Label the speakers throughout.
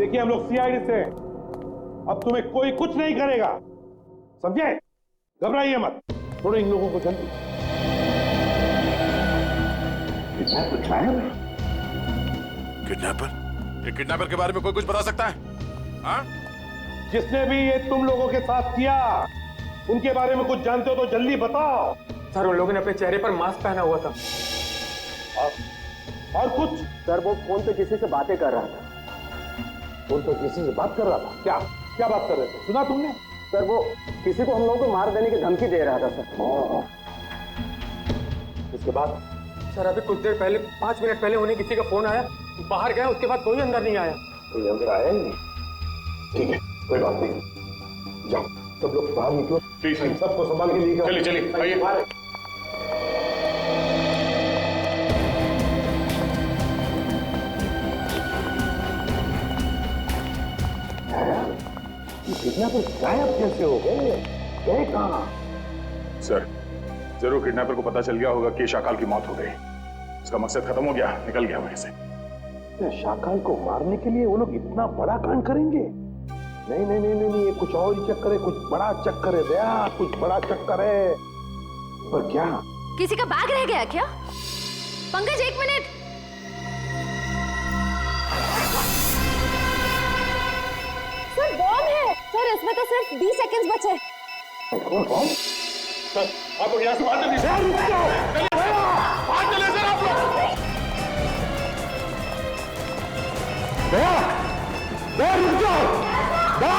Speaker 1: देखिए हम लोग सीआईडी से हैं। अब तुम्हें कोई कुछ नहीं करेगा, समझे? घबराइए मत, थोड़े इन लोगों को जल्दी।
Speaker 2: किडनैपर? ये किडनैपर के बारे में कोई कुछ बता सकता है? हाँ?
Speaker 1: जिसने भी ये तुम लोगों के साथ किया, उनके बारे में कुछ जानते हो तो जल्दी बताओ।
Speaker 3: सर उन लोगों ने अपने चेहरे पर मास्क पहना हुआ था।
Speaker 1: और कुछ?
Speaker 3: सर वो फोन पे किसी से बातें कर रहा था।
Speaker 1: फोन पर किसी से बात कर रहा था? क्या क्या बात कर रहे थे, सुना तुमने?
Speaker 3: सर वो किसी को हम लोगों को मार देने की धमकी दे रहा था सर।
Speaker 1: इसके बाद?
Speaker 3: सर अभी कुछ देर पहले, 5 मिनट पहले उन्हें किसी का फोन आया, बाहर गया, उसके बाद कोई अंदर नहीं आया।
Speaker 1: कोई अंदर आया ही नहीं? ठीक है, कोई बात नहीं, जाओ सब लोग बाहर निकलो।
Speaker 2: ठीक है,
Speaker 1: सबको संभाल के लेकर
Speaker 2: चलिए चलिए आइए।
Speaker 1: किडनैपर गायब कैसे हो गए? गए कहाँ?
Speaker 2: सर जरूर किडनैपर को पता चल गया होगा कि शाकाल की मौत हो गई। उसका मकसद खत्म हो गया, निकल गया वहीं से।
Speaker 1: शाकाल को मारने के लिए वो लोग इतना बड़ा कांड करेंगे? नहीं नहीं नहीं नहीं, ये कुछ और ही चक्कर है, कुछ बड़ा चक्कर है दया, कुछ बड़ा चक्कर है। पर क्या?
Speaker 4: किसी का बैग रह गया क्या? पंकज 1 मिनट। सर बॉम्ब है। सर इसमें तो सिर्फ 20 सेकंड्स बचे।
Speaker 1: कौन बॉम्ब?
Speaker 2: सर आप लोग यहाँ से बाहर चलिए।
Speaker 1: रुक जाओ,
Speaker 2: बाहर चलिए सर आप लोग।
Speaker 1: दया, दया रुक जाओ, दया।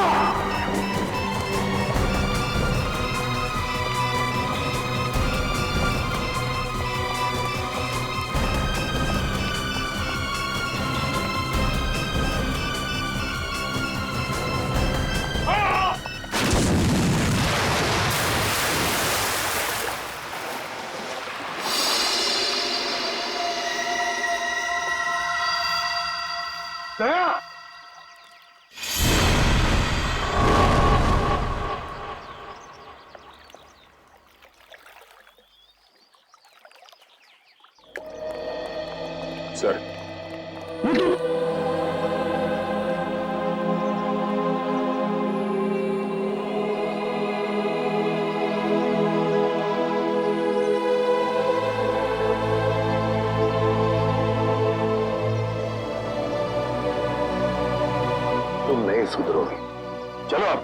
Speaker 1: दया!
Speaker 2: सर
Speaker 1: तुम नहीं सुधरोगे, चलो अब।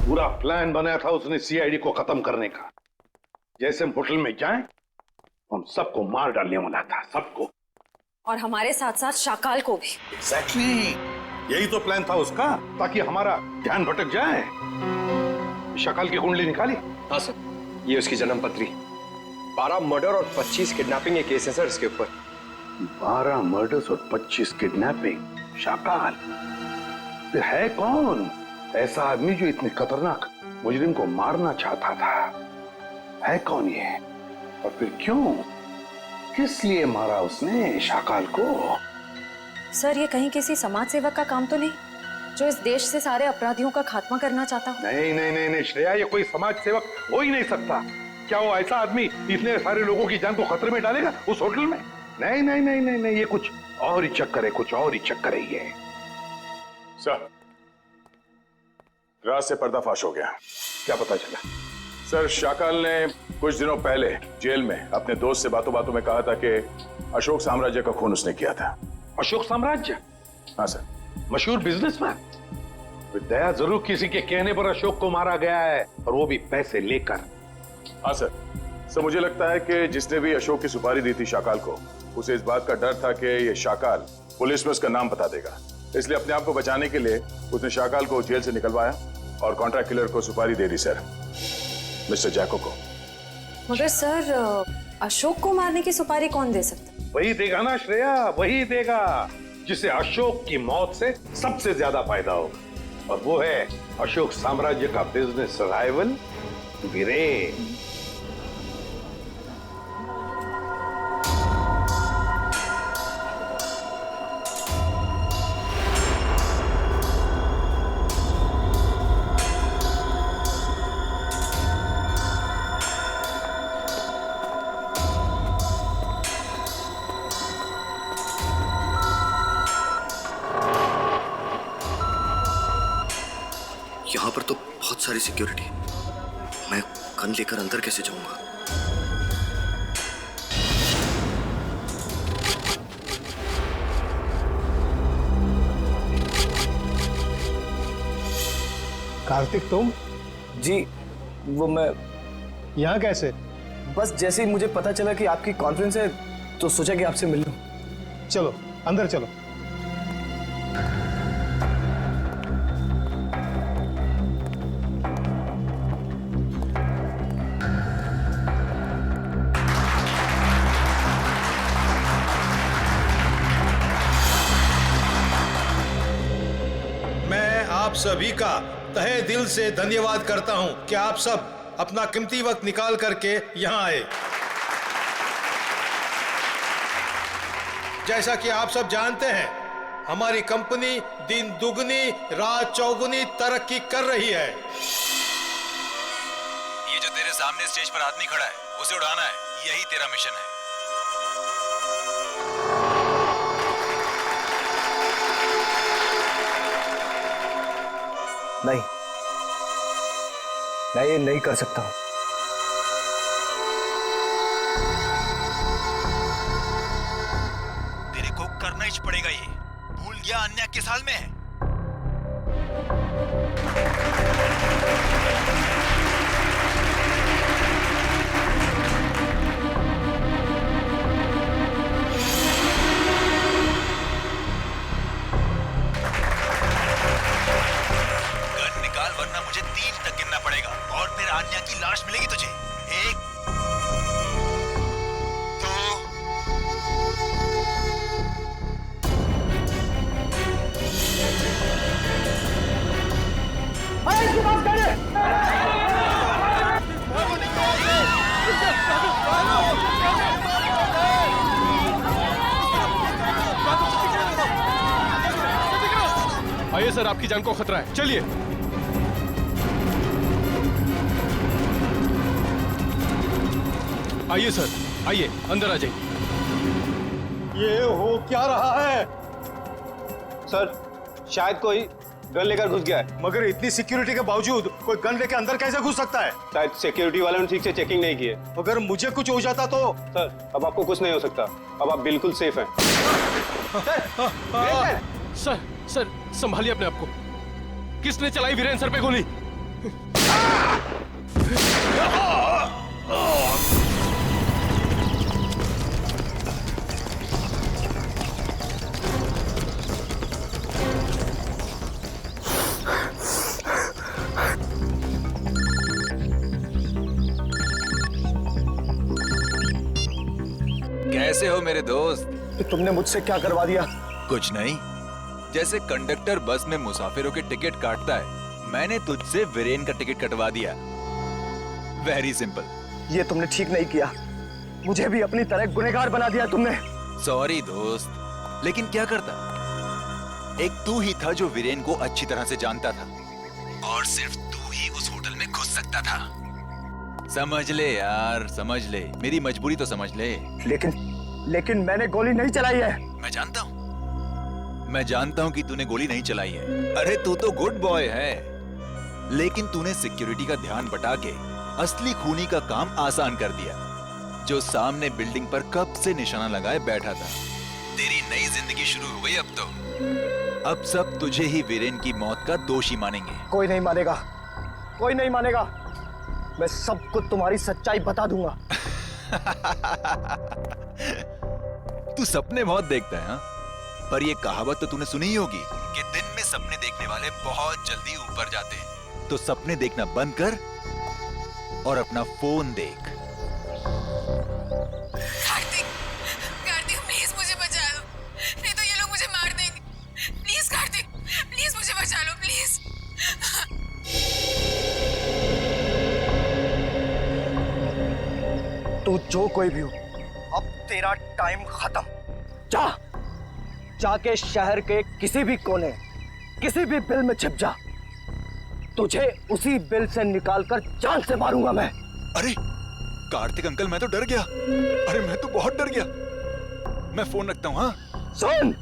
Speaker 1: पूरा प्लान बनाया था उसने सीआईडी को खत्म करने का। जैसे हम होटल में जाएं, हम सबको मार डालने वाला था, सबको।
Speaker 4: और हमारे साथ साथ शाकाल को भी।
Speaker 1: एग्जैक्टली, यही तो प्लान था उसका, ताकि हमारा ध्यान भटक जाए। शाकाल की कुंडली निकाली?
Speaker 3: हाँ सर, ये उसकी जन्म पत्री। 12 मर्डर और 25 किडनैपिंग के केस है सर इसके ऊपर।
Speaker 1: 12 मर्डर्स और 25 किडनैपिंग। शाकाल फिर है कौन ऐसा आदमी जो इतने खतरनाक मुजरिम को मारना चाहता था? है कौन ये, और फिर क्यों, किस लिए मारा उसने शाकाल को?
Speaker 4: सर ये कहीं किसी समाज सेवक का काम तो नहीं, जो इस देश से सारे अपराधियों का खात्मा करना चाहता हो?
Speaker 1: नहीं नहीं नहीं नहीं श्रेया, ये कोई समाज सेवक हो ही नहीं सकता। क्या वो ऐसा आदमी इतने सारे लोगों की जान को खतरे में डालेगा उस होटल में? नहीं नहीं नहीं नहीं नहीं, ये कुछ और ही चक्कर है, कुछ और ही चक्कर है ये।
Speaker 2: सर रात से पर्दाफाश हो गया।
Speaker 1: क्या पता चला?
Speaker 2: सर शाकाल ने कुछ दिनों पहले जेल में अपने दोस्त से बातों बातों में कहा था कि अशोक साम्राज्य का खून उसने किया था।
Speaker 1: अशोक साम्राज्य?
Speaker 2: हाँ सर।
Speaker 1: मशहूर बिजनेसमैन। दया जरूर किसी के कहने पर अशोक को मारा गया है, और वो भी पैसे लेकर।
Speaker 2: हाँ सर। सर मुझे लगता है कि जिसने भी अशोक की सुपारी दी थी शाकाल को, उसे इस बात का डर था कि ये शाकाल पुलिस में उसका नाम बता देगा, इसलिए अपने आप को बचाने के लिए उसने शाकाल को जेल से निकलवाया और कॉन्ट्रैक्ट किलर को सुपारी दे दी सर, मिस्टर जैको को।
Speaker 4: मगर सर अशोक को मारने की सुपारी कौन दे सकता?
Speaker 1: वही देगा ना श्रेया, वही देगा जिसे अशोक की मौत से सबसे ज्यादा फायदा होगा, और वो है अशोक साम्राज्य का बिजनेस राइवल वीरेन।
Speaker 5: यहाँ पर तो बहुत सारी सिक्योरिटी है। मैं गन लेकर अंदर कैसे जाऊंगा?
Speaker 6: कार्तिक तुम?
Speaker 7: जी, वो मैं
Speaker 6: यहाँ कैसे?
Speaker 7: बस जैसे ही मुझे पता चला कि आपकी कॉन्फ्रेंस है तो सोचा कि आपसे मिल लूं।
Speaker 6: चलो अंदर चलो।
Speaker 8: मैं आप सभी का तहे दिल से धन्यवाद करता हूं कि आप सब अपना कीमती वक्त निकाल करके यहां आए। जैसा कि आप सब जानते हैं, हमारी कंपनी दिन दुगनी रात चौगुनी तरक्की कर रही है।
Speaker 9: ये जो तेरे सामने स्टेज पर आदमी खड़ा है, उसे उड़ाना है, यही तेरा मिशन है।
Speaker 7: नहीं, मैं ये नहीं कर सकता हूं।
Speaker 9: तेरे को करना ही पड़ेगा ये। भूल गया अन्य किस हाल में है? गन निकाल वरना मुझे 3 तक गिनना पड़ेगा और फिर आन्या की लाश मिलेगी तुझे। 1 2
Speaker 3: आइए सर, आपकी जान को खतरा है, चलिए। आइए सर, आइए अंदर आ जाइए।
Speaker 8: ये हो क्या रहा है?
Speaker 6: सर, शायद कोई गन लेकर घुस गया है।
Speaker 8: मगर इतनी सिक्योरिटी के बावजूद कोई गन लेके अंदर कैसे घुस सकता है?
Speaker 6: शायद सिक्योरिटी वालों ने ठीक से चेकिंग नहीं की है।
Speaker 8: अगर मुझे कुछ हो जाता तो?
Speaker 6: सर, अब आपको कुछ नहीं हो सकता। अब आप बिल्कुल सेफ हैं।
Speaker 3: सर, सर संभालिए अपने आप को। किसने चलाई वीरेन सर पे गोली?
Speaker 9: कैसे हो मेरे दोस्त?
Speaker 7: तो तुमने मुझसे क्या करवा दिया?
Speaker 9: कुछ नहीं, जैसे कंडक्टर बस में मुसाफिरों के टिकट काटता है, मैंने तुझसे वीरेन का टिकट कटवा दिया। Very simple.
Speaker 7: ये तुमने ठीक नहीं किया। मुझे भी अपनी तरह गुनहगार बना दिया तुमने।
Speaker 9: सॉरी दोस्त, लेकिन क्या करता? एक तू ही था जो वीरेन को अच्छी तरह से जानता था और सिर्फ तू ही उस होटल में घुस सकता था। समझ ले यार, समझ ले, मेरी मजबूरी तो समझ ले।
Speaker 7: लेकिन मैंने गोली नहीं चलाई है।
Speaker 9: मैं जानता हूं कि तूने गोली नहीं चलाई है। अरे तू तो गुड बॉय है, लेकिन तूने सिक्योरिटी का ध्यान बटा के असली खूनी का काम आसान कर दिया, जो सामने बिल्डिंग पर कब से निशाना लगाए बैठा था। तेरी नई जिंदगी शुरू हो गई अब तो। अब सब तुझे ही वीरेन की मौत का दोषी मानेंगे।
Speaker 7: कोई नहीं मानेगा, कोई नहीं मानेगा। मैं सबको तुम्हारी सच्चाई बता दूंगा।
Speaker 9: तू सपने बहुत देखता है, हाँ? पर ये कहावत तो तूने सुनी ही होगी कि दिन में सपने देखने वाले बहुत जल्दी ऊपर जाते हैं। तो सपने देखना बंद कर और अपना फोन देख।
Speaker 10: कार्तिक, कार्तिक प्लीज मुझे बचा लो, नहीं तो ये लोग मुझे मार देंगे। प्लीज कार्तिक, प्लीज मुझे बचा लो, प्लीज।
Speaker 7: तू जो कोई भी हो, अब तेरा टाइम खत्म। जाके शहर के किसी भी कोने, किसी भी बिल में छिप जा। तुझे उसी बिल से निकालकर जान से मारूंगा मैं।
Speaker 9: अरे कार्तिक अंकल, मैं तो डर गया। अरे मैं तो बहुत डर गया। मैं फोन रखता हूँ। हाँ
Speaker 7: सुन,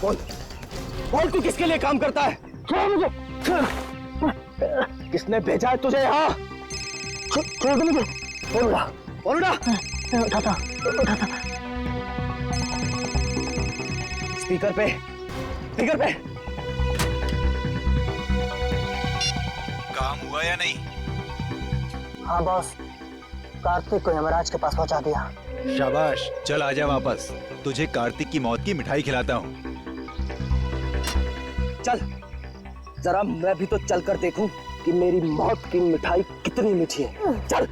Speaker 7: बोल बोल, तू किसके लिए काम करता है? छोड़ मुझे। किसने भेजा है तुझे यहाँ? छोड़ दे मुझे। बोल उठा। उठाता। स्पीकर पे।
Speaker 9: काम हुआ या नहीं?
Speaker 11: हाँ बॉस, कार्तिक को यमराज के पास पहुंचा दिया।
Speaker 9: शाबाश, चल आजा वापस, तुझे कार्तिक की मौत की मिठाई खिलाता हूँ।
Speaker 7: चल, जरा मैं भी तो चल कर देखूं कि मेरी मौत की मिठाई कितनी मीठी है। चल।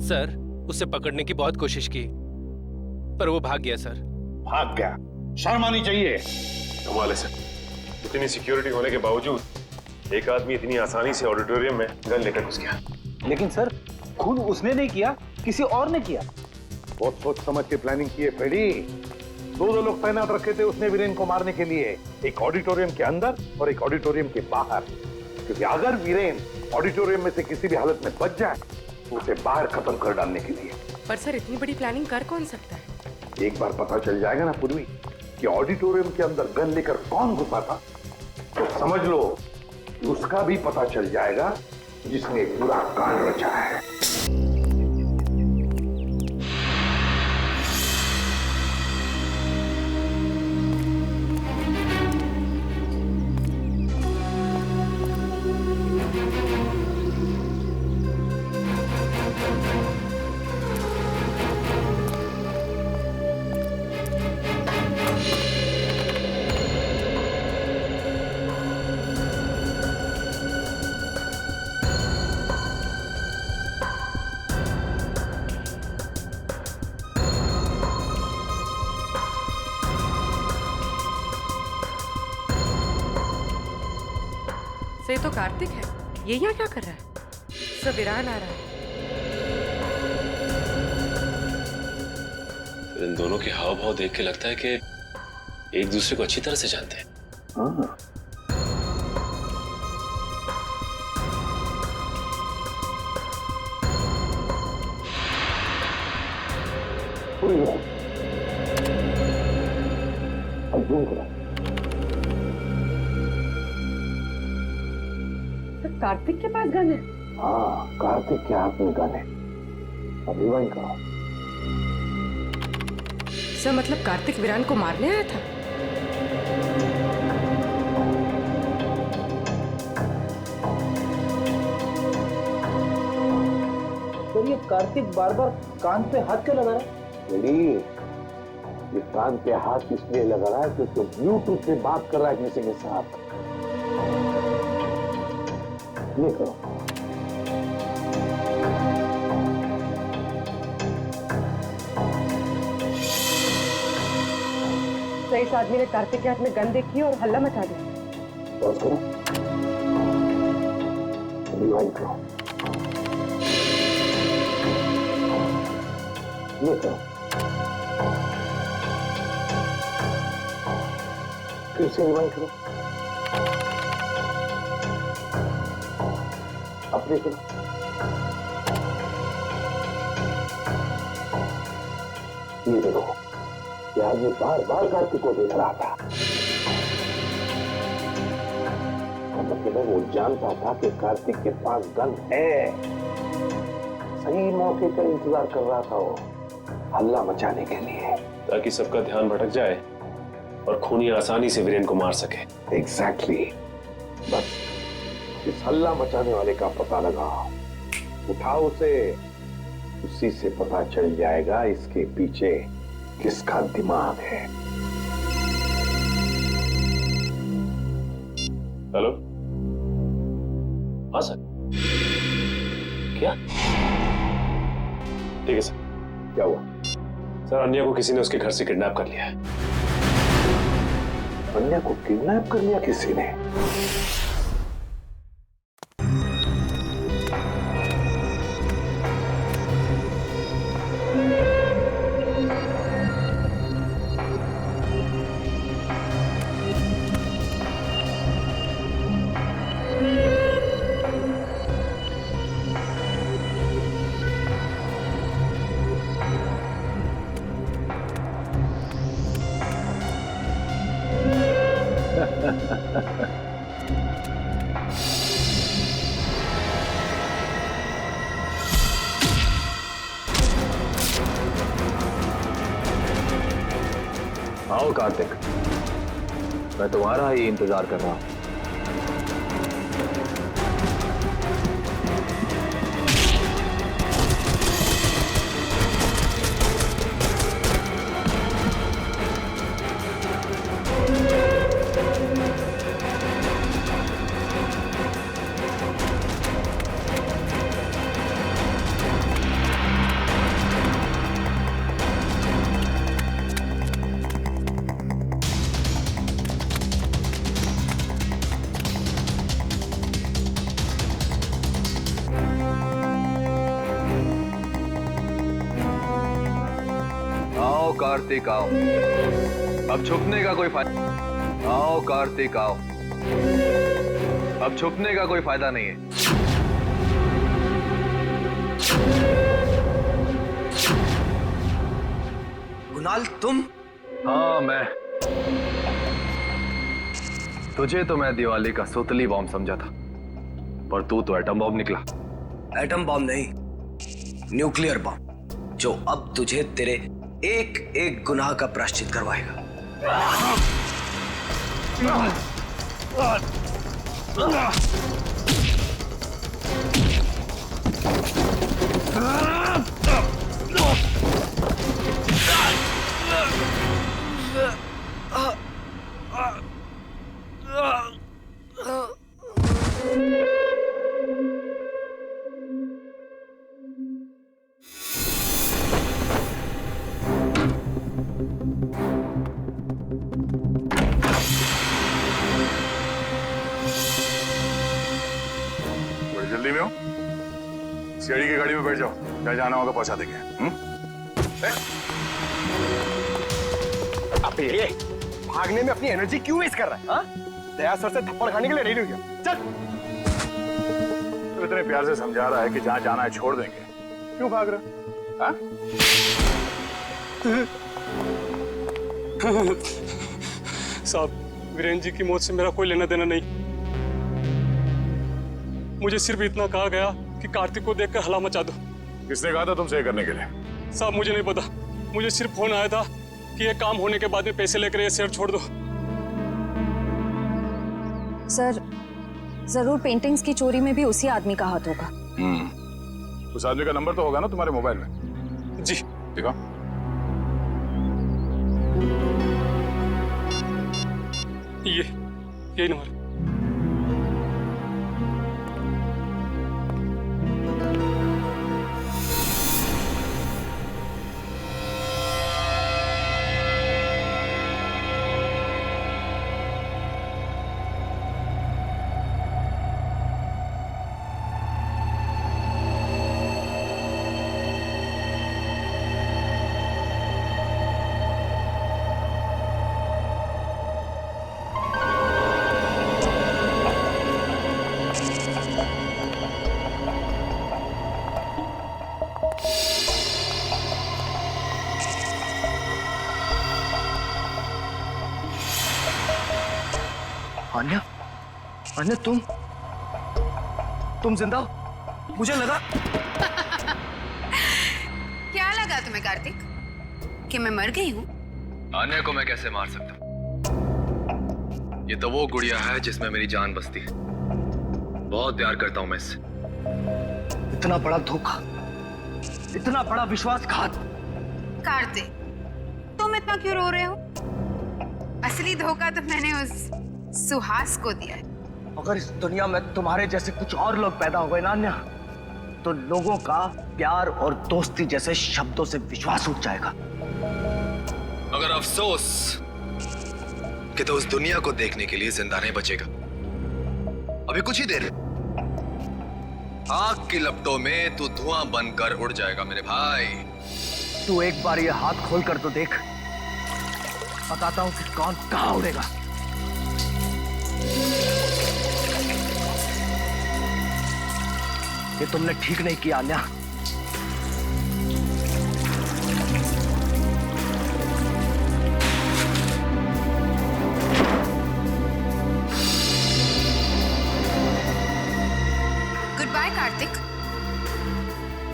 Speaker 12: सर, उसे पकड़ने की बहुत कोशिश की, पर वो भाग गया सर।
Speaker 1: भाग गया? शर्म आनी चाहिए।
Speaker 2: कमाल है सर, इतनी सिक्योरिटी होने के बावजूद एक आदमी इतनी आसानी से ऑडिटोरियम में गन लेकर घुस गया।
Speaker 6: लेकिन सर, खुद उसने नहीं किया, किसी और ने किया।
Speaker 1: बहुत सोच समझ के प्लानिंग की है फ्रेडी। दो लोग तैनात रखे थे उसने वीरेन को मारने के लिए, एक ऑडिटोरियम के अंदर और एक ऑडिटोरियम के बाहर, क्योंकि अगर वीरेन ऑडिटोरियम में से किसी भी हालत में बच जाए तो उसे बाहर खत्म कर डालने के लिए।
Speaker 10: पर सर, इतनी बड़ी प्लानिंग कर कौन सकता है?
Speaker 1: एक बार पता चल जाएगा ना पूर्वी कि ऑडिटोरियम के अंदर गन लेकर कौन घुसा था, तो समझ लो उसका भी पता चल जाएगा जिसने पूरा कांड रचा है।
Speaker 10: ये तो कार्तिक है, ये यहाँ क्या कर रहा है? सब वीरान आ रहा है।
Speaker 13: इन दोनों के हाव भाव देख के लगता है कि एक दूसरे को अच्छी तरह से जानते हैं।
Speaker 1: हाँ।
Speaker 10: कार्तिक के पास गन है?
Speaker 1: हाँ, कार्तिक के हाथ में गन है। अभी वही करो।
Speaker 10: सर, मतलब कार्तिक वीरान को मारने आया था?
Speaker 6: सर, ये कार्तिक बार बार कान पे हाथ क्यों लगा रहा है?
Speaker 1: ये कान पे हाथ इसलिए लगा रहा है क्योंकि ब्लूटूथ से बात कर रहा है किसी के साथ। ये करो।
Speaker 10: सही, इस आदमी ने कार्तिक के हाथ में गन देखी और हल्ला मचा दिया।
Speaker 1: पॉज करो। रिवाइंड करो। ये करो। फिर से रिवाइंड करो। अपने करो। ये देखो, ये आदमी बार बार कार्तिक को देख रहा था। मतलब वो जानता था कि कार्तिक के पास गन है। सही मौके का इंतजार कर रहा था वो, हल्ला मचाने के लिए,
Speaker 13: ताकि सबका ध्यान भटक जाए और खूनी आसानी से वीरेन को मार सके।
Speaker 1: एग्जैक्टली। बस इस हल्ला मचाने वाले का पता लगाओ, उठाओ उसे, उसी से पता चल जाएगा इसके पीछे किसका दिमाग है।
Speaker 13: हेलो? हाँ सर। क्या? ठीक है सर।
Speaker 1: क्या हुआ?
Speaker 13: सर, अन्या को किसी ने उसके घर से किडनैप कर लिया है।
Speaker 1: अन्या को किडनैप कर लिया किसी ने?
Speaker 7: आओ कार्तिक, मैं तुम्हारा ही इंतजार कर रहा हूं। कार्तिक आओ, अब छुपने का कोई फायदा। आओ कार्तिक आओ, अब छुपने का कोई फायदा नहीं है।
Speaker 5: कुणाल तुम?
Speaker 7: हाँ मैं। तुझे तो मैं दिवाली का सुतली बॉम्ब समझा था, पर तू तो एटम बॉम्ब निकला।
Speaker 5: एटम बॉम्ब नहीं, न्यूक्लियर बॉम्ब, जो अब तुझे तेरे एक एक गुनाह का प्रायश्चित करवाएगा।
Speaker 2: जल्दी में हो, सीढ़ी की गाड़ी में बैठ जाओ, जहाँ जाना होगा पहुंचा देंगे।
Speaker 3: अब ये भागने में अपनी एनर्जी क्यों वेस्ट कर रहा है? हाँ? दया सर से थप्पड़ खाने के लिए रेडी हो गया। चल।
Speaker 2: तो इतने प्यार से समझा रहा है कि जहाँ जाना है छोड़ देंगे, क्यों भाग रहे? हाँ?
Speaker 14: साहब, वीरेंद्र जी की मौत से मेरा कोई लेना देना नहीं। मुझे सिर्फ इतना कहा गया कि कार्तिक को देखकर हला मचा दो।
Speaker 2: किसने कहा था तुमसे ये करने के लिए?
Speaker 14: साहब मुझे नहीं पता, मुझे सिर्फ फोन आया था कि ये काम होने के बाद में पैसे लेकर ये शहर छोड़ दो।
Speaker 4: सर, जरूर पेंटिंग्स की चोरी में भी उसी आदमी का हाथ होगा।
Speaker 2: उस आदमी का नंबर तो होगा ना तुम्हारे मोबाइल में?
Speaker 14: जी।
Speaker 2: देखो।
Speaker 14: यही नंबर।
Speaker 7: अन्या, अन्या तुम जिंदा हो? मुझे लगा।
Speaker 10: क्या लगा तुम्हें कार्तिक, कि मैं मर गई हूँ?
Speaker 7: अन्या को मैं कैसे मार सकता हूँ? ये तो वो गुड़िया है जिसमें मेरी जान बसती है। बहुत प्यार करता हूँ मैं इससे। इतना बड़ा धोखा, इतना बड़ा विश्वासघात।
Speaker 10: कार्तिक, तुम इतना क्यों रो रहे हो? असली धोखा तो मैंने उस सुहास को दिया है।
Speaker 7: अगर इस दुनिया में तुम्हारे जैसे कुछ और लोग पैदा हो गए ना अन्या, तो लोगों का प्यार और दोस्ती जैसे शब्दों से विश्वास उठ जाएगा।
Speaker 5: मगर अफसोस कि तो उस दुनिया को देखने के लिए जिंदा नहीं बचेगा। अभी कुछ ही देर, आग की लपटों में तू धुआं बनकर उड़ जाएगा मेरे भाई।
Speaker 7: तू एक बार ये हाथ खोल कर तो देख, बताता हूं कि कौन कहां उड़ेगा। ये तुमने ठीक नहीं किया अन्या।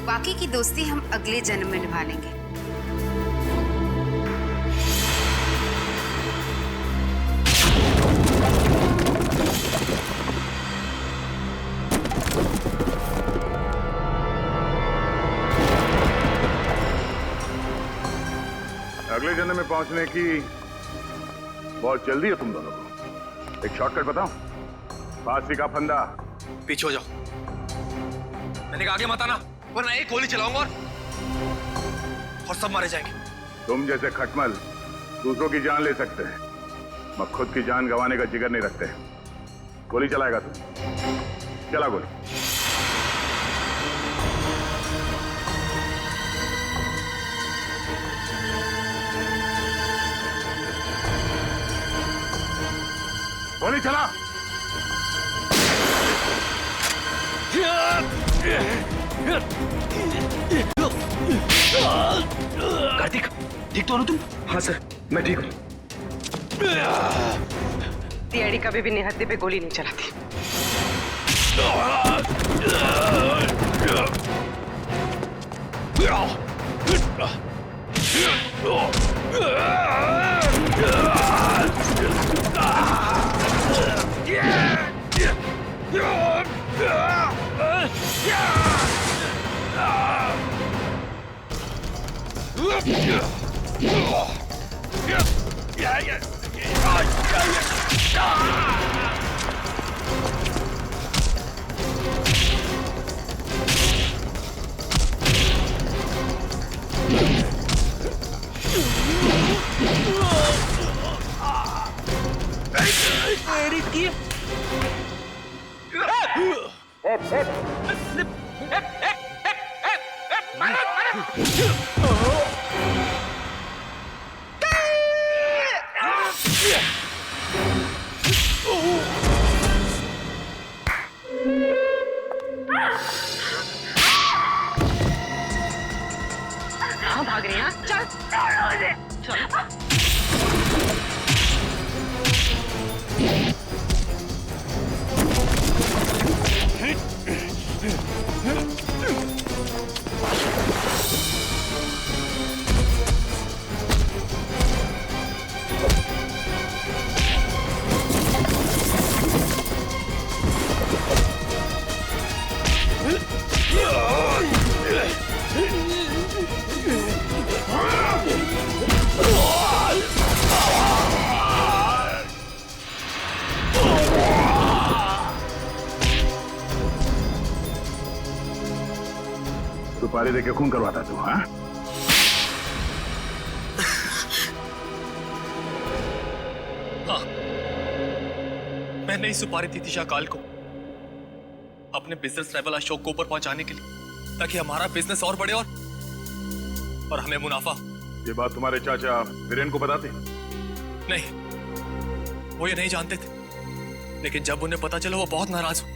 Speaker 10: बाकी की दोस्ती हम अगले जन्म में निभा लेंगे।
Speaker 2: अगले जन्म में पहुंचने की बहुत जल्दी है तुम दोनों को। एक शॉर्टकट बताऊं? फांसी का फंदा।
Speaker 5: पीछे हो जाओ। मैंने कहा आगे मत आना, वरना एक गोली चलाऊंगा और सब मारे जाएंगे।
Speaker 2: तुम जैसे खटमल दूसरों की जान ले सकते हैं, मगर खुद की जान गंवाने का जिगर नहीं रखते। गोली चलाएगा तुम? चला गोली। गोली चला।
Speaker 5: कार्तिक, ठीक तो हो ना तुम? हाँ सर, मैं ठीक हूँ।
Speaker 15: सीआईडी कभी भी निहत्थे पे गोली नहीं चलाती। कहाँ भाग रहे हैं? चल चल।
Speaker 2: सुपारी देके खून करवाता तू? हाँ,
Speaker 5: मैंने ही सुपारी दी थी शाकाल को अपने बिजनेस राइवल अशोक को ऊपर पहुंचाने के लिए, ताकि हमारा बिजनेस और बढ़े और हमें मुनाफा।
Speaker 2: ये बात तुम्हारे चाचा वीरेन को बताते?
Speaker 5: नहीं, वो ये नहीं जानते थे, लेकिन जब उन्हें पता चला वो बहुत नाराज हुए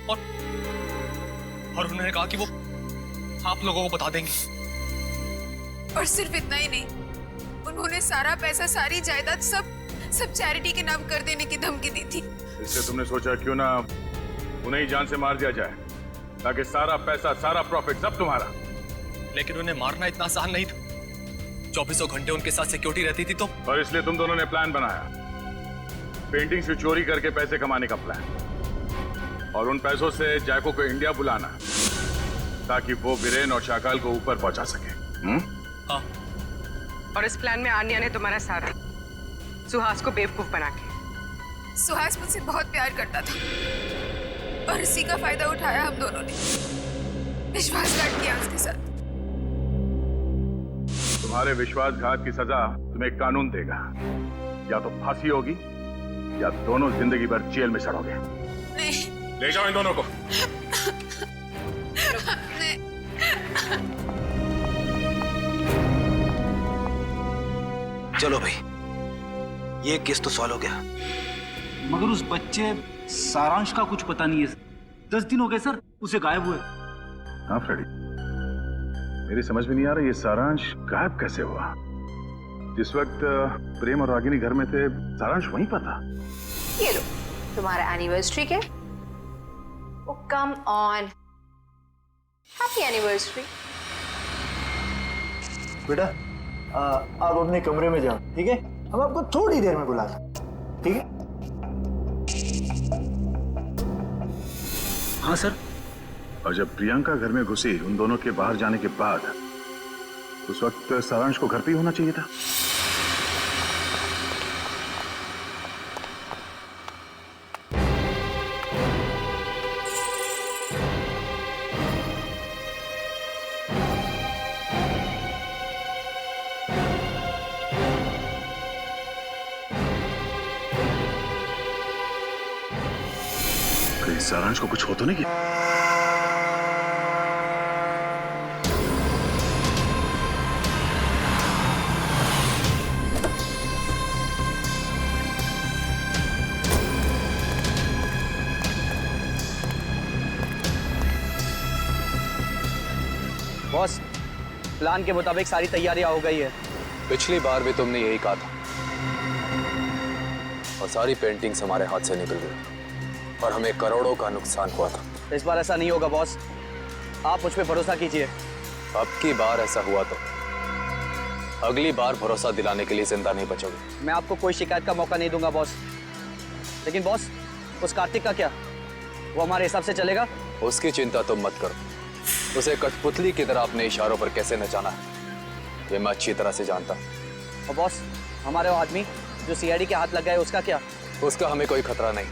Speaker 5: और उन्होंने कहा कि वो आप लोगों को बता देंगे।
Speaker 10: और सिर्फ इतना ही नहीं, उन्होंने सारा पैसा, सारी जायदाद सब चैरिटी के नाम कर देने की धमकी दी थी।
Speaker 2: इसलिए तुमने सोचा क्यों ना उन्हें ही जान से मार दिया जाए, ताकि सारा पैसा, सारा प्रॉफिट सब तुम्हारा।
Speaker 5: लेकिन उन्हें मारना इतना आसान नहीं था। 2400 घंटे उनके साथ सिक्योरिटी रहती थी तो।
Speaker 2: और इसलिए तुम दोनों ने प्लान बनाया, पेंटिंग से चोरी करके पैसे कमाने का प्लान, और उन पैसों से जैको को इंडिया बुलाना ताकि वो वीरेन और शाकाल को ऊपर पहुंचा सके।
Speaker 5: हाँ।
Speaker 15: और इस प्लान में आन्या ने तुम्हारा साथ दिया, सुहास को बेवकूफ बना के।
Speaker 10: सुहास मुझसे बहुत प्यार करता था और इसी का फायदा उठाया हम दोनों ने। विश्वासघात किया उसके साथ।
Speaker 2: तुम्हारे विश्वासघात की सजा तुम्हें कानून देगा, या तो फांसी होगी या दोनों जिंदगी भर जेल में सड़ोगे।
Speaker 10: नहीं।
Speaker 2: ले जाओ इन दोनों को।
Speaker 16: चलो भाई, ये केस तो सॉल्व हो गया।
Speaker 17: मगर उस बच्चे सारांश का कुछ पता नहीं है। 10 दिन हो गए सर उसे गायब हुए।
Speaker 2: हाँ फ्रेडी, मेरी समझ में नहीं आ रहा ये सारांश गायब कैसे हुआ। जिस वक्त प्रेम और रागिनी घर में थे, सारांश वहीं पर था।
Speaker 18: ये लो तुम्हारा एनिवर्सरी के। ओ कम ऑन, हैव
Speaker 10: की एनिवर्सरी?
Speaker 11: बेटा आप अपने कमरे में जाओ, ठीक है? हम आपको थोड़ी देर में बुला सकते, ठीक है?
Speaker 17: हाँ सर।
Speaker 2: और जब प्रियंका घर में घुसी उन दोनों के बाहर जाने के बाद, उस वक्त सारांश को घर पे ही होना चाहिए था। कहीं सारांश को कुछ हो तो नहीं गया?
Speaker 6: बॉस, प्लान के मुताबिक सारी तैयारियां हो गई है।
Speaker 13: पिछली बार भी तुमने यही कहा था और सारी पेंटिंग्स हमारे हाथ से निकल गई और हमें करोड़ों का नुकसान हुआ था।
Speaker 6: इस बार ऐसा नहीं होगा बॉस, आप मुझ पे भरोसा कीजिए।
Speaker 13: अब की बार ऐसा हुआ तो अगली बार भरोसा दिलाने के लिए जिंदा नहीं बचोगे।
Speaker 6: मैं आपको कोई शिकायत का मौका नहीं दूंगा बॉस। लेकिन बॉस, उस कार्तिक का क्या? वो हमारे हिसाब से चलेगा?
Speaker 13: उसकी चिंता तुम मत करो। उसे कठपुतली की तरह अपने इशारों पर कैसे नचाना है ये मैं अच्छी तरह से जानता हूँ।
Speaker 6: और बॉस, हमारे वो आदमी जो सीआईडी के हाथ लग गया, उसका क्या?
Speaker 13: उसका हमें कोई खतरा नहीं,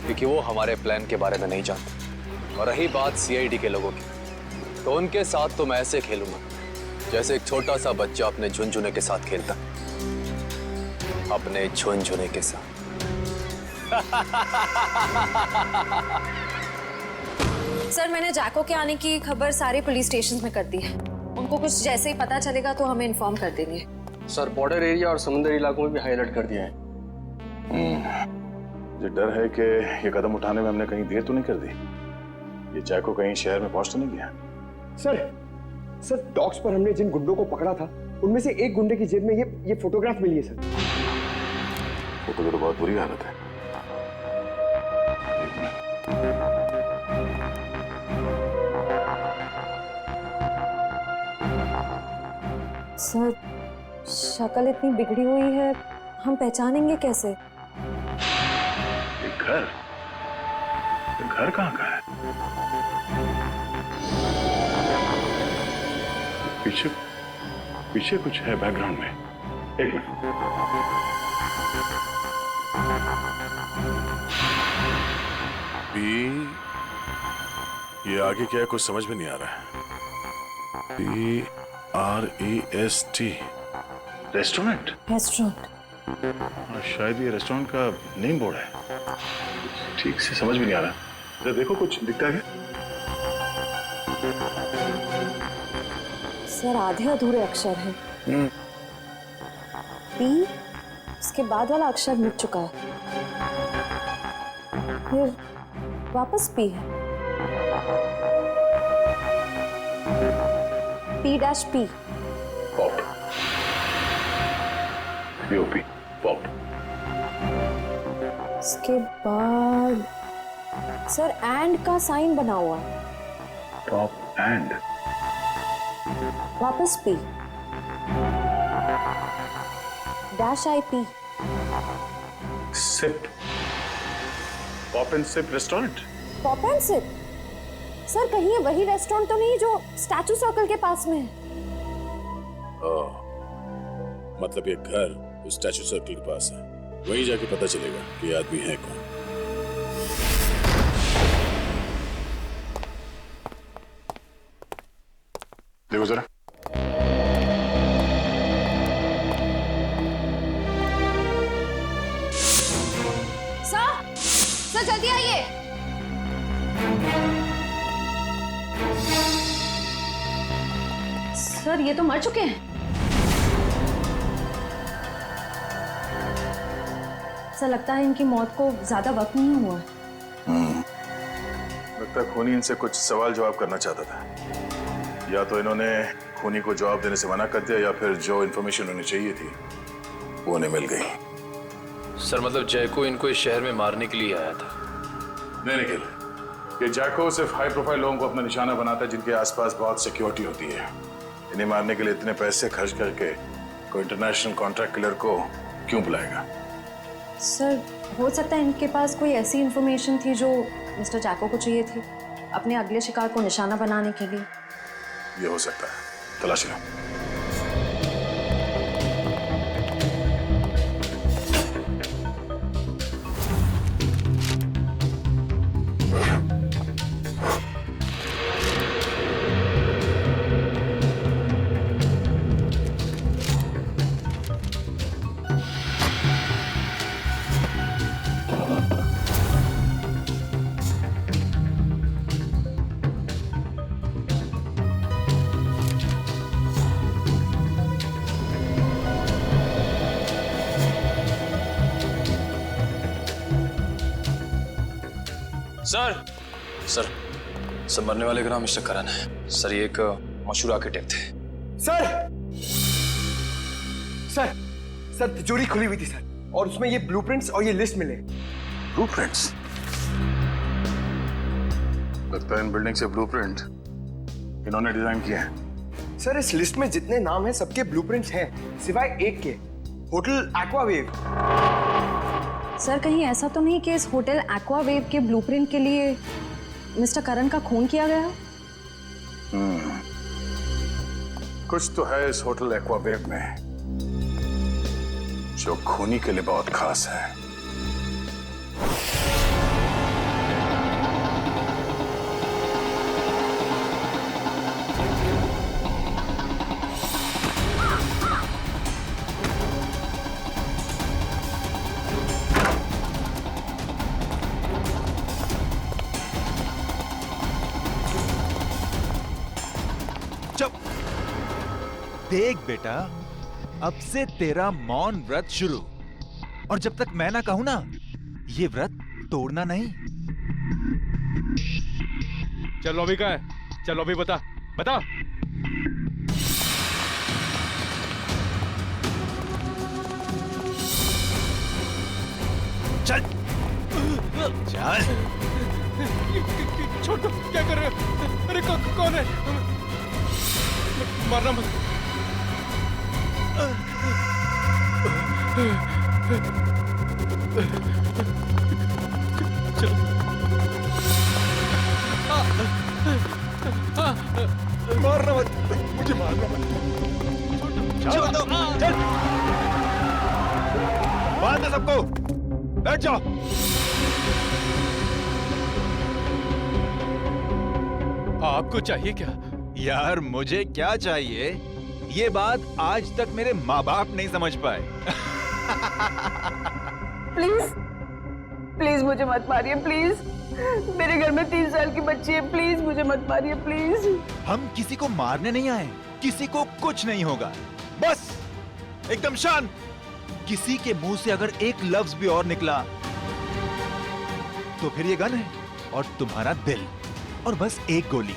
Speaker 13: क्योंकि वो हमारे प्लान के बारे में नहीं जानते। और रही बात सीआईडी के लोगों की, तो उनके साथ तो मैं ऐसे खेलूंगा जैसे एक छोटा सा बच्चा अपने झुनझुने के साथ खेलता, अपने झुनझुने के साथ।
Speaker 4: सर, मैंने जैको के आने की खबर सारे पुलिस स्टेशन में कर दी है। उनको कुछ जैसे ही पता चलेगा तो हमें इन्फॉर्म कर देंगे।
Speaker 3: सर, बॉर्डर एरिया और समुद्री इलाकों में भी हाई अलर्ट कर दिया है।
Speaker 2: मुझे डर है कि ये कदम उठाने में हमने कहीं देर तो नहीं कर दी। ये जैको कहीं शहर में पहुंच तो नहीं गया?
Speaker 3: सर डॉक्स पर हमने जिन गुंडों को पकड़ा था उनमें से एक गुंडे की जेब में ये फोटोग्राफ मिली है सर।
Speaker 2: फोटो की तो बहुत बुरी हालत है।
Speaker 4: सर, शक्ल इतनी बिगड़ी हुई है, हम पहचानेंगे कैसे?
Speaker 2: एक घर? घर कहाँ का है? पीछे पीछे कुछ है बैकग्राउंड में। एक मिनट। ये आगे क्या है कुछ समझ में नहीं आ रहा है। PREST restaurant. शायद ये रेस्टोरेंट का नेम बोर्ड है। ठीक से समझ में नहीं आ रहा। जरा देखो कुछ दिखता है क्या?
Speaker 4: सर, आधे अधूरे अक्षर हैं। पी, उसके बाद वाला अक्षर मिट चुका है, फिर वापस पी है। P-P।
Speaker 2: पॉप। POP। पॉप।
Speaker 4: उसके बाद सर एंड का साइन बना हुआ है।
Speaker 2: Pop and.
Speaker 4: वापस P. -IP।
Speaker 2: Sip. Pop and sip restaurant.
Speaker 4: Pop and sip? Sir, कहीं ये वही रेस्टोरेंट तो नहीं जो स्टैचू सर्कल के पास में है?
Speaker 2: मतलब ये घर उस स्टैचू सर्कल के पास है। वहीं जाके पता चलेगा कि ये आदमी है कौन। देखो जरा।
Speaker 4: सर जल्दी आइए। सर, ये तो मर चुके हैं। सर, लगता है इनकी मौत को ज्यादा वक्त नहीं हुआ है।
Speaker 2: लगता है खूनी इनसे कुछ सवाल जवाब करना चाहता था। या तो इन्होंने खूनी को जवाब देने से मना कर दिया या फिर जो इन्फॉर्मेशन उन्हें चाहिए थी वो उन्हें मिल गई।
Speaker 13: सर, मतलब जय को इनको इस शहर में मारने के लिए आया था?
Speaker 2: नहीं निखिल, ये जैको सिर्फ हाई प्रोफाइल लोगों को अपना निशाना बनाता है जिनके आसपास बहुत सिक्योरिटी होती है। इन्हें मारने के लिए इतने पैसे खर्च करके कोई इंटरनेशनल कॉन्ट्रैक्ट किलर को क्यों बुलाएगा?
Speaker 4: सर हो सकता है इनके पास कोई ऐसी इंफॉर्मेशन थी जो मिस्टर जैको को चाहिए थी अपने अगले शिकार को निशाना बनाने के लिए।
Speaker 2: ये हो सकता है, तलाशी लो।
Speaker 13: सर मरने वाले का नाम मिस्टर करण है। सर ये एक मशहूर आर्किटेक्ट थे।
Speaker 3: सर सर सर तिजोरी खुली हुई थी सर, और उसमें ये ब्लूप्रिंट्स और ये लिस्ट मिले।
Speaker 2: ब्लूप्रिंट्स? लगता है इन बिल्डिंग से ब्लूप्रिंट इन्होंने डिजाइन किया है।
Speaker 3: सर इस लिस्ट में जितने नाम हैं सबके ब्लूप्रिंट्स हैं सिवाय एक के, होटल एक्वावेव।
Speaker 4: सर कहीं ऐसा तो नहीं कि इस होटल एक्वावेव के ब्लूप्रिंट के लिए मिस्टर करण का खून किया गया?
Speaker 2: कुछ तो है इस होटल एक्वावेव में जो खूनी के लिए बहुत खास है।
Speaker 9: देख बेटा, अब से तेरा मौन व्रत शुरू, और जब तक मैं ना कहूं ना, ये व्रत तोड़ना नहीं।
Speaker 14: चलो अभी का है, चलो अभी बता बता।
Speaker 9: चल चल।
Speaker 14: छोड़ दो, क्या कर रहे हो? अरे कौन है? मारना मत। चलो।
Speaker 3: मारना मत, मुझे मारना मत।
Speaker 9: छोड़ दो, चल। बांध दो सबको, बैठ जाओ।
Speaker 14: आपको चाहिए क्या?
Speaker 9: यार मुझे क्या चाहिए, ये बात आज तक मेरे माँ बाप नहीं समझ पाए।
Speaker 10: प्लीज प्लीज मुझे मत मारिए, प्लीज। मेरे घर में 3 साल की बच्ची है, प्लीज मुझे मत मारिए, प्लीज।
Speaker 9: हम किसी को मारने नहीं आए, किसी को कुछ नहीं होगा, बस एकदम शांत। किसी के मुंह से अगर एक लफ्ज भी और निकला तो फिर ये गन है और तुम्हारा दिल, और बस एक गोली।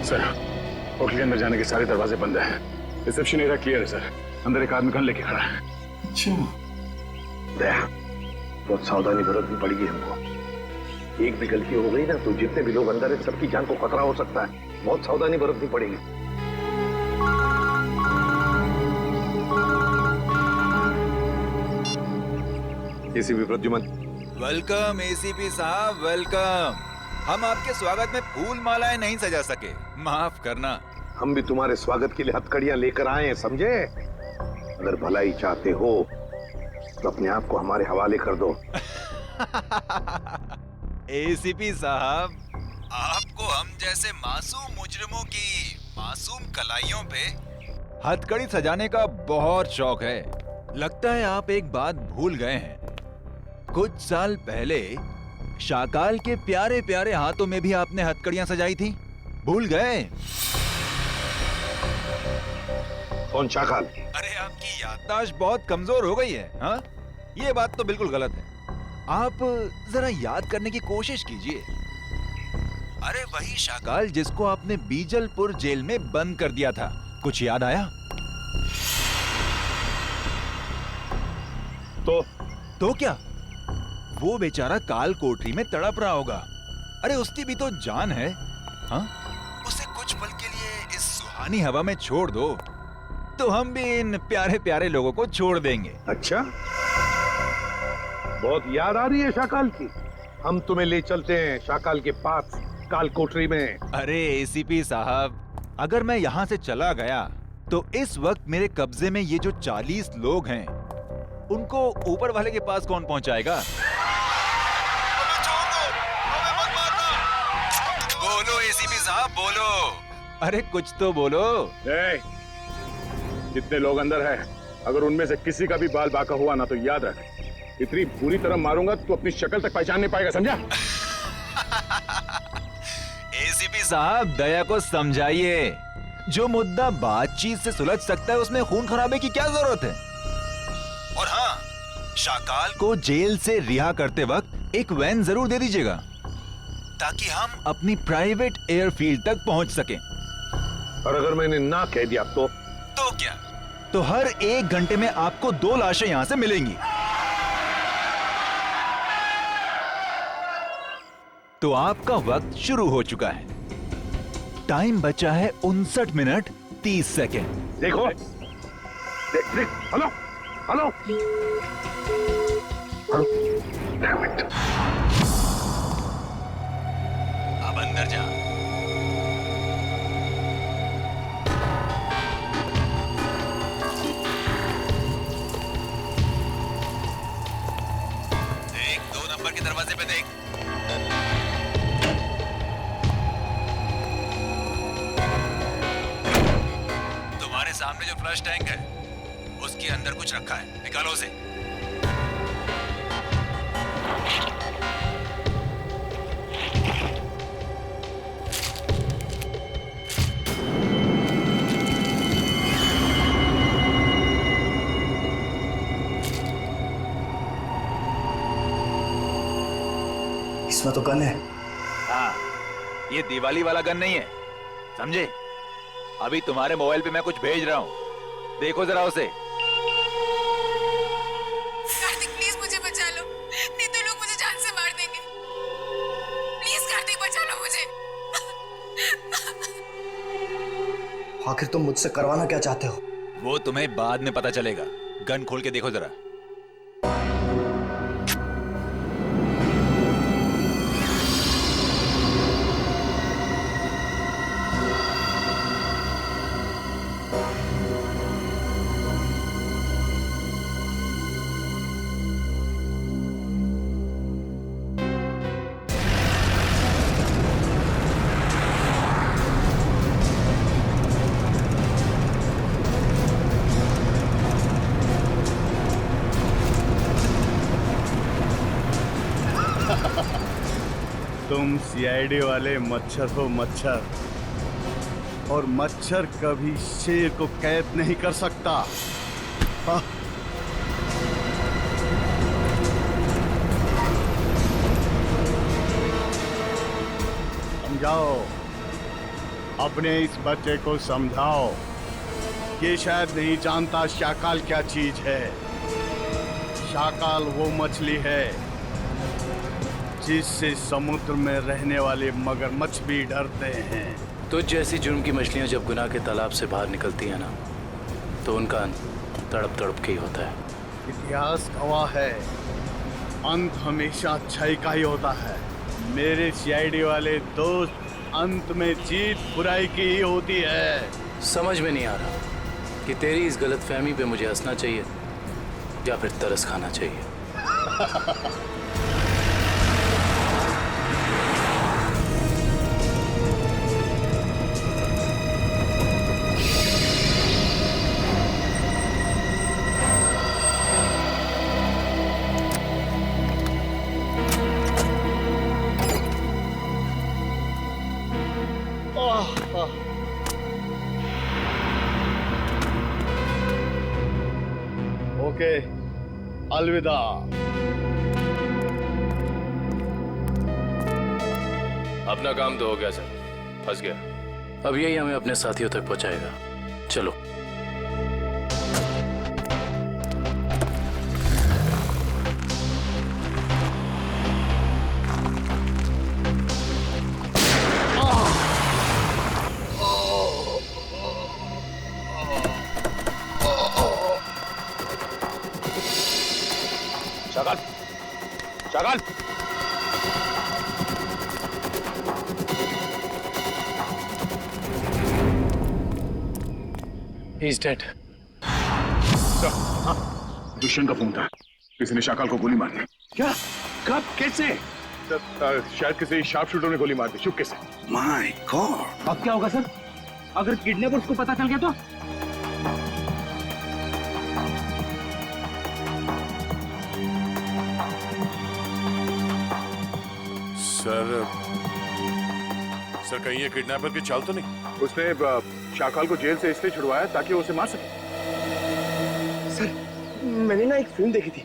Speaker 2: सर, होटल के अंदर जाने के सारे दरवाजे बंद हैं। रिसेप्शन एरिया क्लियर है सर। अंदर एक आदमी गन लेके खड़ा है।
Speaker 1: अच्छा, बहुत सावधानी बरतनी पड़ेगी हमको। एक भी गलती हो गई ना तो जितने भी लोग अंदर है सबकी जान को खतरा हो सकता है। बहुत सावधानी बरतनी पड़ेगी।
Speaker 9: एसीपी प्रद्युमन। वेलकम एसीपी साहब, वेलकम। हम आपके स्वागत में फूल मालाएं नहीं सजा सके, माफ करना।
Speaker 1: हम भी तुम्हारे स्वागत के लिए हथकड़ियां लेकर आए हैं, समझे? अगर भलाई चाहते हो तो अपने आप को हमारे हवाले कर दो।
Speaker 9: एसीपी साहब, आपको हम जैसे मासूम मुजरिमों की मासूम कलाइयों पे हथकड़ी सजाने का बहुत शौक है। लगता है आप एक बात भूल गए हैं। कुछ साल पहले शाकाल के प्यारे प्यारे हाथों में भी आपने हथकड़ियां सजाई थी, भूल गए?
Speaker 1: कौन शाकाल?
Speaker 9: अरे आपकी याददाश्त बहुत कमजोर हो गई है। हाँ, ये बात तो बिल्कुल गलत है। आप जरा याद करने की कोशिश कीजिए। अरे वही शाकाल जिसको आपने बीजलपुर जेल में बंद कर दिया था, कुछ याद आया? तो क्या? वो बेचारा काल कोठरी में तड़प रहा होगा। अरे उसकी भी तो जान है। हाँ, उसे कुछ पल के लिए इस सुहानी हवा में छोड़ दो, तो हम भी इन प्यारे प्यारे लोगों को छोड़ देंगे।
Speaker 1: अच्छा, बहुत याद आ रही है शाकाल की। हम तुम्हें ले चलते हैं शाकाल के पास, काल कोठरी में।
Speaker 9: अरे एसीपी साहब, अगर मैं यहाँ से चला गया तो इस वक्त मेरे कब्जे में ये जो 40 लोग हैं, उनको ऊपर वाले के पास कौन पहुंचाएगा? बोलो एसीपी साहब, बोलो। अरे कुछ तो बोलो।
Speaker 2: जितने लोग अंदर हैं, अगर उनमें से किसी का भी बाल बांका हुआ ना, तो याद रख, इतनी बुरी तरह मारूंगा तो अपनी शक्ल तक पहचान नहीं पाएगा, समझा?
Speaker 9: एसीपी साहब, दया को समझाइए। जो मुद्दा बातचीत से सुलझ सकता है, उसमें खून खराबे की क्या जरूरत है? और हाँ, शाकाल को जेल से रिहा करते वक्त एक वैन जरूर दे दीजिएगा, ताकि हम अपनी प्राइवेट एयरफील्ड तक पहुंच सकें।
Speaker 1: और अगर मैंने ना कह दिया तो
Speaker 9: क्या? तो हर 1 घंटे में आपको 2 लाशें यहां से मिलेंगी। तो आपका वक्त शुरू हो चुका है। टाइम बचा है 59 मिनट 30 सेकेंड।
Speaker 1: देखो, देख, हेलो हेलो हेलो,
Speaker 9: अब अंदर जा। देख, 2 नंबर के दरवाजे पे देख। तुम्हारे सामने जो फ्लश टैंक है, उसके अंदर कुछ रखा है, निकालो उसे।
Speaker 11: इसमें तो गन है।
Speaker 9: हाँ, ये दिवाली वाला गन नहीं है, समझे? अभी तुम्हारे मोबाइल पे मैं कुछ भेज रहा हूँ, देखो जरा उसे।
Speaker 10: कार्तिक, प्लीज मुझे बचा लो, नहीं तो लोग मुझे जान से मार देंगे। प्लीज कार्तिक, बचा लो मुझे।
Speaker 11: आखिर तुम मुझसे करवाना क्या चाहते हो?
Speaker 9: वो तुम्हें बाद में पता चलेगा। गन खोल के देखो जरा।
Speaker 18: तुम सीआईडी वाले मच्छर हो मच्छर, और मच्छर कभी शेर को कैद नहीं कर सकता। हाँ। समझाओ, अपने इस बच्चे को समझाओ। ये शायद नहीं जानता शाकाल क्या चीज है। शाकाल वो मछली है जिससे समुद्र में रहने वाले मगरमच्छ भी डरते हैं।
Speaker 13: तो जैसी जुर्म की मछलियां जब गुनाह के तालाब से बाहर निकलती हैं ना, तो उनका अंत तड़प तड़प के ही होता है।
Speaker 18: इतिहास गवाह है, अंत हमेशा अच्छाई का ही होता है। मेरे सीआईडी वाले दोस्त, अंत में जीत बुराई की ही होती है।
Speaker 13: समझ में नहीं आ रहा कि तेरी इस गलतफहमी पे मुझे हंसना चाहिए या फिर तरस खाना चाहिए।
Speaker 18: ओके, अलविदा।
Speaker 12: अपना काम तो हो गया सर, फंस गया। अब यही हमें अपने साथियों तक पहुंचाएगा। चलो।
Speaker 2: शाकाल, शाकाल।
Speaker 5: He's dead.
Speaker 1: दुष्यंत का फोन था। किसी ने शाकाल को गोली मार दी। क्या? कब? कैसे?
Speaker 2: शायद किसी शार्प शूटर ने गोली मार दी। चुपके से।
Speaker 1: My God.
Speaker 17: अब क्या होगा सर? अगर किडनैपर्स को पता चल गया तो?
Speaker 2: सर कहीं ये किडनैपर की चाल तो नहीं? उसने शाकाल को जेल से इसलिए छुड़वाया ताकि वो उसे मार सके।
Speaker 3: सर, मैंने ना एक फिल्म देखी थी,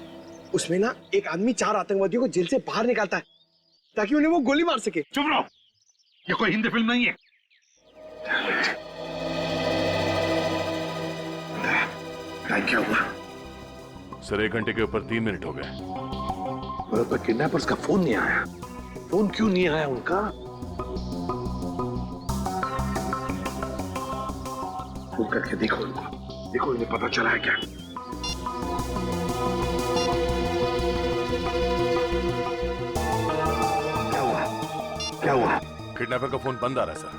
Speaker 3: उसमें ना एक आदमी 4 आतंकवादियों को जेल से बाहर निकालता है ताकि उन्हें वो गोली मार सके।
Speaker 1: चुप रहो, ये कोई हिंदी फिल्म नहीं है। क्या हुआ?
Speaker 2: सर 1 घंटे के ऊपर 3 मिनट हो गए।
Speaker 1: मेरे तो किडनैपर्स का फोन नहीं आया। फोन क्यों नहीं आया उनका? फोन करके देखो इनको, देखो इन्हें पता चला है क्या? क्या हुआ? क्या हुआ?
Speaker 2: किडनैपर का फोन बंद आ रहा है सर।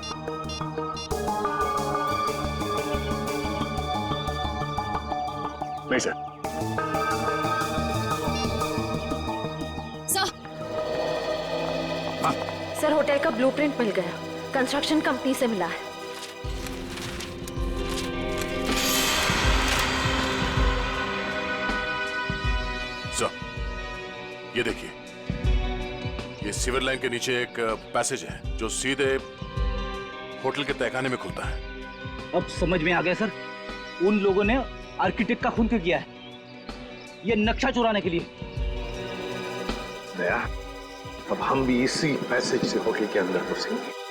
Speaker 2: नहीं सर।
Speaker 4: सर, होटल का ब्लूप्रिंट मिल गया, कंस्ट्रक्शन कंपनी से मिला है।
Speaker 2: सर, ये देखिए, ये सीवर लाइन के नीचे एक पैसेज है जो सीधे होटल के तहखाने में खुलता है।
Speaker 17: अब समझ में आ गया सर, उन लोगों ने आर्किटेक्ट का खून क्यों किया है? ये नक्शा चुराने के लिए।
Speaker 1: दया, अब हम भी इसी पैसेज से होटल के अंदर घुसेंगे।